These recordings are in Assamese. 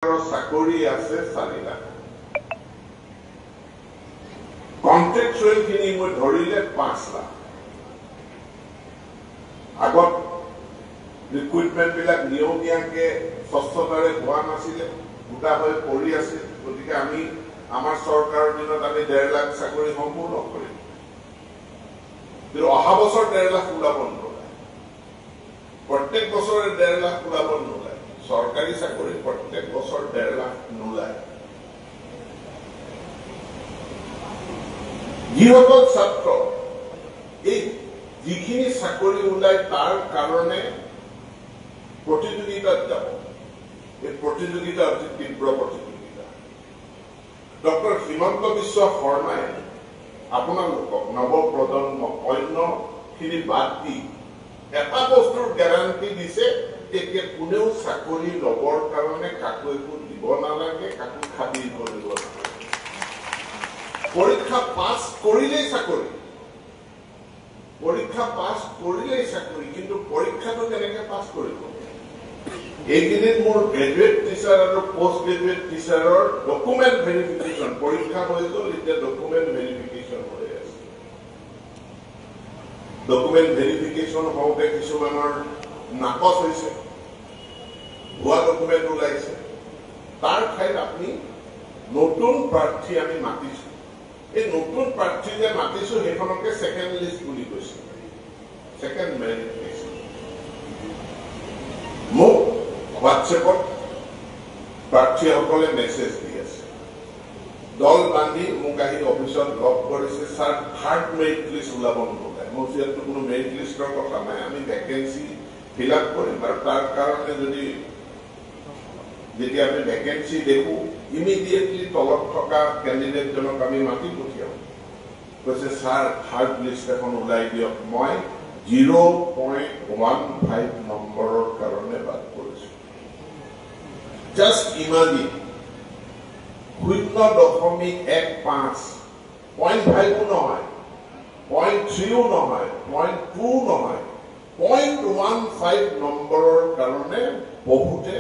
চাকৰি আছে 4 লাখ কন্ট্ৰেকচুৱেল খিনি মই ধৰিলে 5 লাখ আগত ৰিক্ৰুটমেন্ট বিলাক নিয়মীয়াকে স্বচ্ছতাৰে হোৱা নাছিলে গোটা হৈ পৰি আছিল গতিকে আমি আমাৰ চৰকাৰৰ দিনত আমি 1.5 লাখ চাকৰি সম্পূৰ্ণ কৰিম কিন্তু অহা বছৰ 1.5 লাখ ওলাব নোলায় প্ৰত্যেক বছৰে 1.5 লাখ ওলাব নোলায় সরকারি চাকরি প্রত্যেক বছর 1.5 লাখ নোলায় যিসকল ছাত্র এই যিখিনি চাকরি ওলায় তার কারণে প্রতিযোগিতাত যাব এই প্রতিযোগিতা অতি তীব্র প্রতিযোগিতা ডক্টর হিমন্ত বিশ্ব শর্মাই আপোনালোকক নৱপ্ৰজন্ম অন্যখিনি বাদ দি এটা বস্তুৰ গ্যাৰান্টি দিছে যে কোনেও চাকৰি লবৰ কাৰণে কাকো একো দিব নালাগে কাকো খাতিৰ কৰিব নালাগে পৰীক্ষা পাছ কৰিলেই চাকৰি কিন্তু পৰীক্ষাটো কেনেকৈ পাছ কৰিব এইদিন মোৰ গ্ৰেজুৱেট টিচাৰ আৰু পোষ্ট গ্ৰেজুৱেট টিচাৰৰ ডকুমেণ্ট ভেৰিফিকেশ্যন পৰীক্ষা হৈ গ'ল এতিয়া ডকুমেণ্ট ভেৰিফিকেশ্যন হৈ আছে ডকুমেণ্ট ভেৰিফিকেশ্যন হওঁতে কিছুমানৰ নাকচ হৈছে ভুয়া ডকুমেণ্ট ওলাইছে তাৰ ঠাইত আপনি নতুন প্ৰাৰ্থী আমি মাতিছো এই নতুন প্ৰাৰ্থী যে মাতিছো সেইখনকে সেকেন্ড লিষ্ট বুলি কৈছে সেকেন্ড মেৰিট লিষ্ট মোক হোৱাটছএপত প্ৰাৰ্থীসকলে মেছেজ দি আছে দল বান্ধি মোক আহি অফিচত লগ কৰিছে ছাৰ থাৰ্ড মেৰিট লিষ্ট ওলাব নোলায় মোৰ যিহেতু কোনো মেৰিট লিষ্টৰ কথা নাই আমি ভেকেঞ্চি ফিল আপ কৰিম আৰু তাৰ কাৰণে যদি যেতিয়া আমি ভেকেঞ্চি দেখো ইমিডিয়েটলি তলত থকা কেণ্ডিডেটজনক আমি মাতি পঠিয়াওঁ কৈছে ছাৰ থাৰ্ড লিষ্ট এখন ওলাই দিয়ক মই 0.15 নম্বৰৰ কাৰণে বাদ কৰিছো জাষ্ট ইমাজিন 0.15 0.5 নহয় 0.3 নহয় 0.2 নহয় 0.15 নম্বৰৰ কাৰণে বহুতে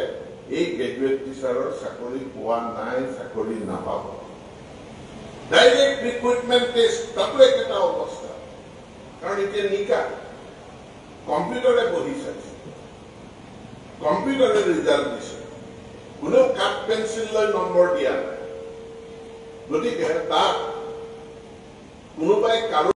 এই গ্ৰেজুৱেট টিচাৰৰ চাকৰি পোৱা নাই চাকৰি নাপাব ডাইৰেক্ট ৰিক্ৰুটমেন্ট টেষ্ট তাতো এটা অৱস্থা কাৰণ এতিয়া নিকা কম্পিউটাৰে বহি চাইছে কম্পিউটাৰে ৰিজাল্ট দিছে কোনেও কাঠ পেঞ্চিল লৈ নম্বৰ দিয়া নাই গতিকে তাত কোনোবাই কাৰো